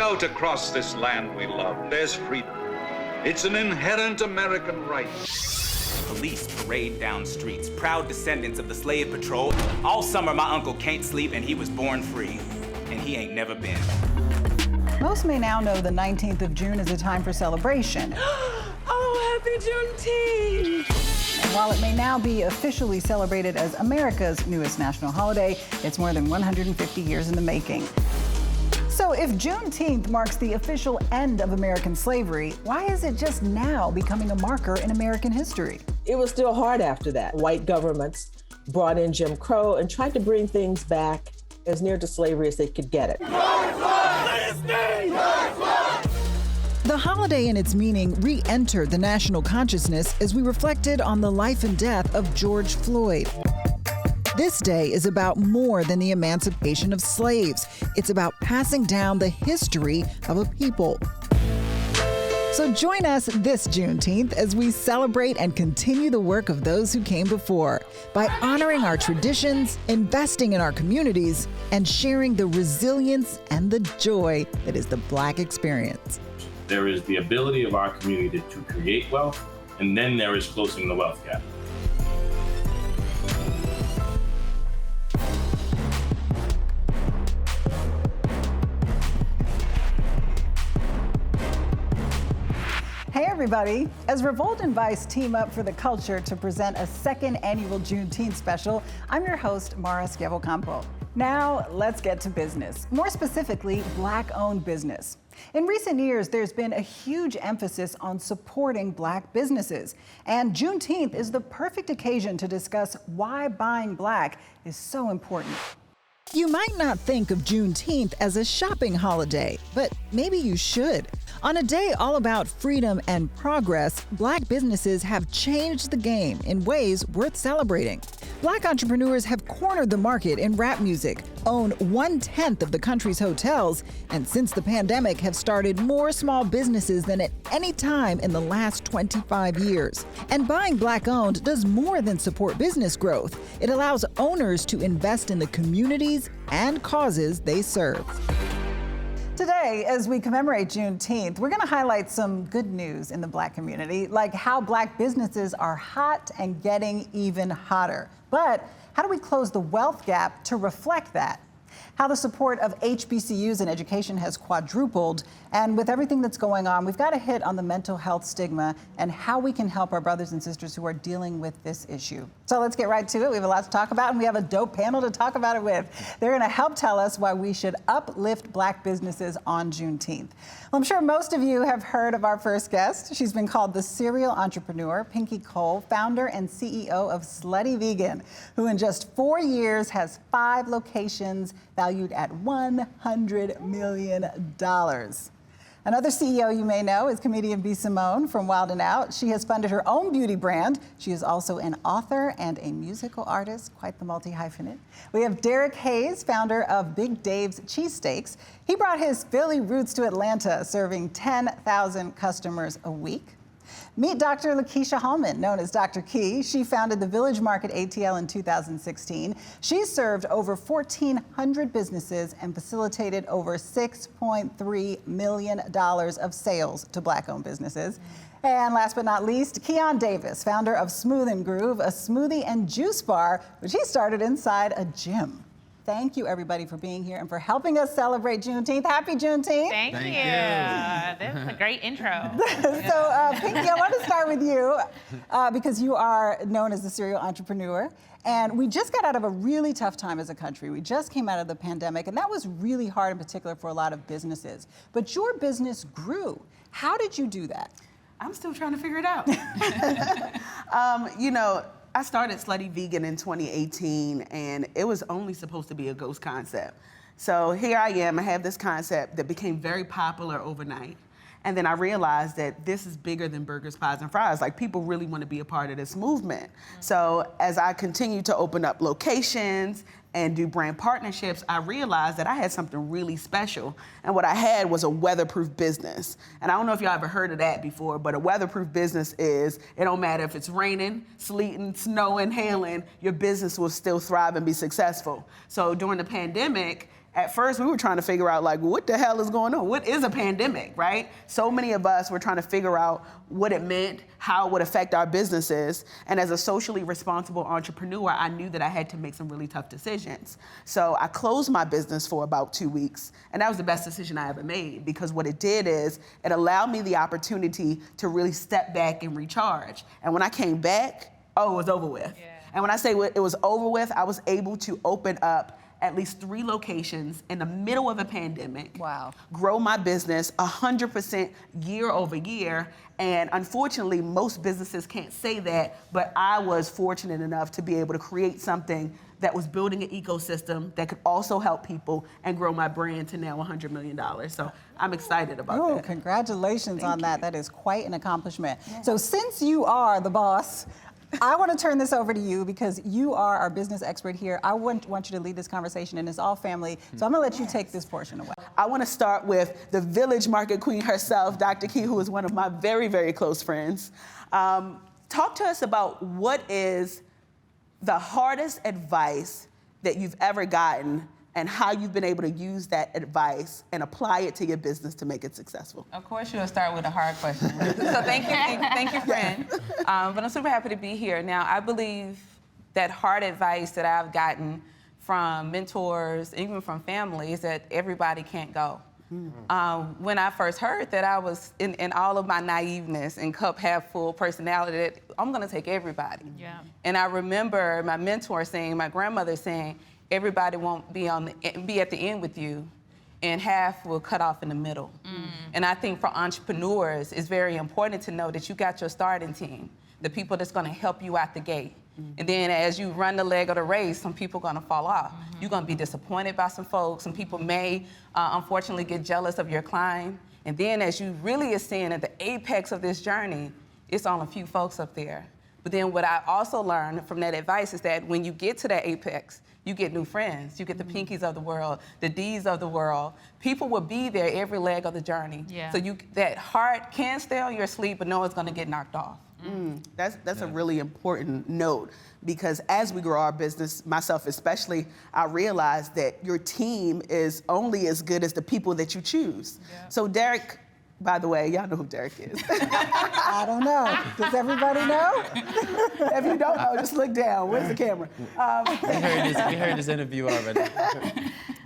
out across this land we love. There's freedom. It's an inherent American right. Police parade down streets, proud descendants of the slave patrol. All summer, my uncle can't sleep, and he was born free. And he ain't never been. Most may now know the 19th of June is a time for celebration. Oh, happy Juneteenth! And while it may now be officially celebrated as America's newest national holiday, it's more than 150 years in the making. So if Juneteenth marks the official end of American slavery, why is it just now becoming a marker in American history? It was still hard after that. White governments brought in Jim Crow and tried to bring things back as near to slavery as they could get it. The holiday and its meaning re-entered the national consciousness as we reflected on the life and death of George Floyd. This day is about more than the emancipation of slaves. It's about passing down the history of a people. So join us this Juneteenth as we celebrate and continue the work of those who came before by honoring our traditions, investing in our communities, and sharing the resilience and the joy that is the Black experience. There is the ability of our community to create wealth, and then there is closing the wealth gap. Hey everybody, as Revolt and Vice team up for the culture to present a second annual Juneteenth special, I'm your host, Mara Schiavocampo. Now, let's get to business. More specifically, Black-owned business. In recent years, there's been a huge emphasis on supporting Black businesses. And Juneteenth is the perfect occasion to discuss why buying Black is so important. You might not think of Juneteenth as a shopping holiday, but maybe you should. On a day all about freedom and progress, Black businesses have changed the game in ways worth celebrating. Black entrepreneurs have cornered the market in rap music, own 1/10 of the country's hotels, and since the pandemic have started more small businesses than at any time in the last 25 years. And buying Black-owned does more than support business growth. It allows owners to invest in the communities and causes they serve. Today, as we commemorate Juneteenth, we're going to highlight some good news in the Black community, like how Black businesses are hot and getting even hotter. But how do we close the wealth gap to reflect that? How the support of HBCUs in education has quadrupled, and with everything that's going on, we've got to hit on the mental health stigma and how we can help our brothers and sisters who are dealing with this issue. So let's get right to it. We have a lot to talk about, and we have a dope panel to talk about it with. They're going to help tell us why we should uplift Black businesses on Juneteenth. Well, I'm sure most of you have heard of our first guest. She's been called the serial entrepreneur, Pinky Cole, founder and CEO of Slutty Vegan, who in just 4 years has 5 locations valued at $100 million. Another CEO you may know is comedian B. Simone from Wild 'N Out. She has funded her own beauty brand. She is also an author and a musical artist, quite the multi-hyphenate. We have Derrick Hayes, founder of Big Dave's Cheesesteaks. He brought his Philly roots to Atlanta, serving 10,000 customers a week. Meet Dr. Lakeysha Hallmon, known as Dr. Key. She founded the Village Market ATL in 2016. She served over 1,400 businesses and facilitated over $6.3 million of sales to Black-owned businesses. And last but not least, Keon Davis, founder of Smooth and Groove, a smoothie and juice bar, which he started inside a gym. Thank you, everybody, for being here and for helping us celebrate Juneteenth. Happy Juneteenth. Thank you. That was a great intro. So, Pinky, I want to start with you because you are known as the serial entrepreneur. And we just got out of a really tough time as a country. We just came out of the pandemic, and that was really hard, in particular, for a lot of businesses. But your business grew. How did you do that? I'm still trying to figure it out. I started Slutty Vegan in 2018, and it was only supposed to be a ghost concept. So here I am, I have this concept that became very popular overnight. And then I realized that this is bigger than burgers, pies, and fries. Like, people really want to be a part of this movement. So as I continued to open up locations and do brand partnerships, I realized that I had something really special. And what I had was a weatherproof business. And I don't know if y'all ever heard of that before, but a weatherproof business is, it don't matter if it's raining, sleeting, snowing, hailing, your business will still thrive and be successful. So during the pandemic, at first we were trying to figure out like, what the hell is going on? What is a pandemic, right? So many of us were trying to figure out what it meant, how it would affect our businesses. And as a socially responsible entrepreneur, I knew that I had to make some really tough decisions. So I closed my business for about 2 weeks. And that was the best decision I ever made, because what it did is it allowed me the opportunity to really step back and recharge. And when I came back, it was over with. Yeah. And when I say it was over with, I was able to open up at least 3 locations in the middle of a pandemic. Wow. Grow my business 100% year over year. And unfortunately, most businesses can't say that, but I was fortunate enough to be able to create something that was building an ecosystem that could also help people and grow my brand to now $100 million. So I'm excited about that. Congratulations on that. That is quite an accomplishment. Yeah. So since you are the boss, I want to turn this over to you because you are our business expert here. I want you to lead this conversation, and it's all family. So I'm going to let you take this portion away. I want to start with the Village Market queen herself, Dr. Key, who is one of my very, very close friends. Talk to us about what is the hardest advice that you've ever gotten and how you've been able to use that advice and apply it to your business to make it successful. Of course, you'll start with a hard question. So thank you, friend. But I'm super happy to be here. Now, I believe that hard advice that I've gotten from mentors, even from family, is that everybody can't go. When I first heard that, I was in all of my naiveness and cup half full personality that I'm gonna take everybody. Yeah. And I remember my mentor saying, my grandmother saying, everybody won't be at the end with you, and half will cut off in the middle. And I think for entrepreneurs, it's very important to know that you got your starting team, the people that's gonna help you out the gate. And then as you run the leg of the race, some people are gonna fall off. You're gonna be disappointed by some folks. Some people may, unfortunately, get jealous of your climb. And then as you really ascend at the apex of this journey, it's on a few folks up there. But then what I also learned from that advice is that when you get to that apex, you get new friends. You get the Pinkies of the world, the D's of the world. People will be there every leg of the journey. Yeah. So that heart can stay on your sleeve, but no, it's gonna get knocked off. That's a really important note, because as we grow our business, myself especially, I realized that your team is only as good as the people that you choose. Yeah. So Derrick, by the way, y'all know who Derrick is. I don't know. Does everybody know? If you don't know, just look down. Where's the camera? We heard this interview already.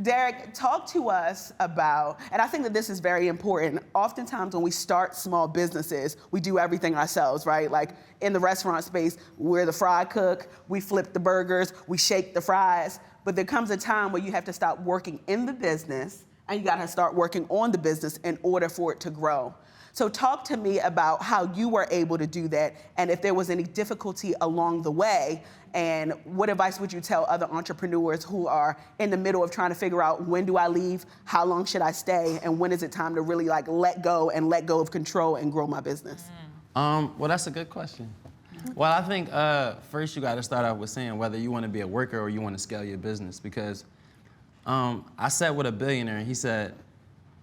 Derrick, talk to us about, and I think that this is very important. Oftentimes when we start small businesses, we do everything ourselves, right? Like in the restaurant space, we're the fry cook, we flip the burgers, we shake the fries. But there comes a time where you have to stop working in the business and you gotta start working on the business in order for it to grow. So talk to me about how you were able to do that, and if there was any difficulty along the way, and what advice would you tell other entrepreneurs who are in the middle of trying to figure out, when do I leave, how long should I stay, and when is it time to really like let go of control and grow my business? Well, that's a good question. Well, I think first you gotta start out with saying whether you wanna be a worker or you wanna scale your business, because I sat with a billionaire and he said,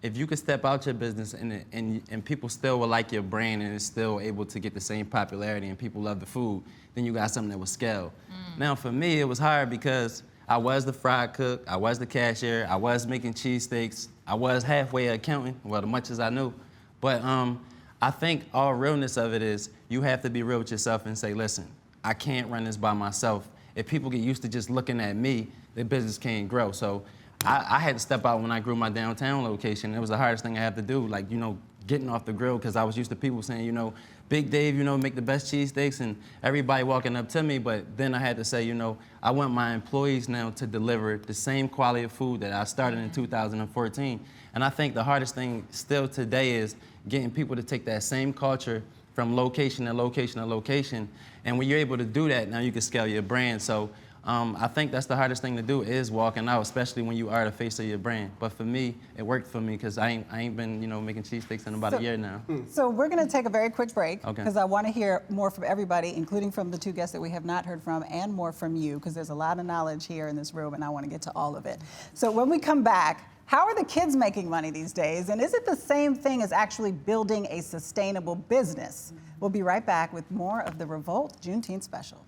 if you could step out your business and people still will like your brand and it's still able to get the same popularity and people love the food, then you got something that will scale. Now for me, it was hard because I was the fry cook, I was the cashier, I was making cheesesteaks, I was halfway accounting, well, as much as I knew. But I think all realness of it is you have to be real with yourself and say, listen, I can't run this by myself. If people get used to just looking at me, their business can't grow. So I had to step out when I grew my downtown location. It was the hardest thing I had to do, like, getting off the grill, because I was used to people saying, Big Dave, make the best cheesesteaks, and everybody walking up to me. But then I had to say, I want my employees now to deliver the same quality of food that I started in 2014. And I think the hardest thing still today is getting people to take that same culture from location to location to location. And when you're able to do that, now you can scale your brand. So I think that's the hardest thing to do, is walking out, especially when you are the face of your brand. But for me, it worked for me because I ain't been, making cheesesteaks in about a year now. So we're going to take a very quick break because Okay. I want to hear more from everybody, including from the two guests that we have not heard from, and more from you, because there's a lot of knowledge here in this room, and I want to get to all of it. So when we come back, how are the kids making money these days? And is it the same thing as actually building a sustainable business? We'll be right back with more of the Revolt Juneteenth special.